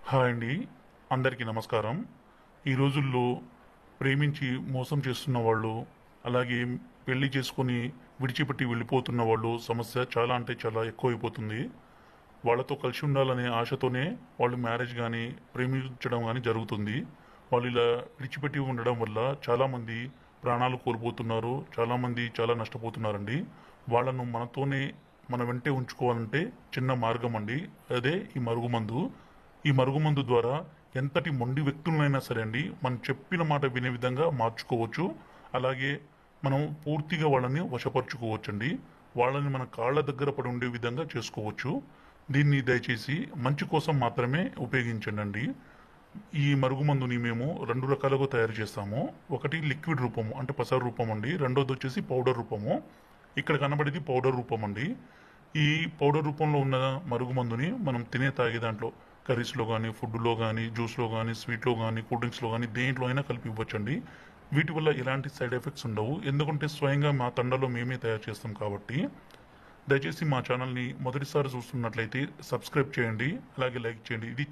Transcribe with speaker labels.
Speaker 1: Hi అండి, అందరికీ నమస్కారం. ఈ రోజుల్లో ప్రేమించి మోసం చేస్తున్న వాళ్ళు, అలాగే పెళ్లి చేసుకొని విడిచిపెట్టి వెళ్ళిపోతున్న వాళ్ళు సమస్య చాలా అంటే చాలా ఎక్కువైపోతుంది. వాళ్ళతో కలిసి ఉండాలనే ఆశతోనే వాళ్ళు మ్యారేజ్ కానీ ప్రేమించడం కానీ జరుగుతుంది. వాళ్ళు ఇలా విడిచిపెట్టి ఉండడం వల్ల చాలామంది ప్రాణాలు కోల్పోతున్నారు, చాలామంది చాలా నష్టపోతున్నారండి. వాళ్ళను మనతోనే మన వెంటే ఉంచుకోవాలంటే చిన్న మార్గం అండి, అదే ఈ మరుగుమందు. ఈ మరుగుమందు ద్వారా ఎంతటి మొండి వ్యక్తులనైనా సరే అండి మనం చెప్పిన మాట వినే విధంగా మార్చుకోవచ్చు. అలాగే మనం పూర్తిగా వాళ్ళని వశపరుచుకోవచ్చండి. వాళ్ళని మన కాళ్ళ దగ్గర పడి ఉండే విధంగా చేసుకోవచ్చు. దీన్ని దయచేసి మంచి కోసం మాత్రమే ఉపయోగించండి. ఈ మరుగుమందుని మేము రెండు రకాలుగా తయారు చేస్తాము. ఒకటి లిక్విడ్ రూపము అంటే పసరు రూపం అండి, రెండోది వచ్చేసి పౌడర్ రూపము. ఇక్కడ కనబడేది పౌడర్ రూపం అండి. ఈ పౌడర్ రూపంలో ఉన్న మరుగుమందుని మనం తాగే దాంట్లో కర్రీస్లో కానీ, ఫుడ్లో కానీ, జ్యూస్లో కానీ, స్వీట్లో కానీ, కూల్ డ్రింక్స్లో కానీ దేంట్లో అయినా కలిపి ఇవ్వచ్చండి. వీటి వల్ల ఎలాంటి సైడ్ ఎఫెక్ట్స్ ఉండవు, ఎందుకంటే స్వయంగా మా తండలో మేమే తయారు చేస్తాం కాబట్టి. దయచేసి మా ఛానల్ని మొదటిసారి చూస్తున్నట్లయితే సబ్స్క్రైబ్ చేయండి, అలాగే లైక్ చేయండి. ఇది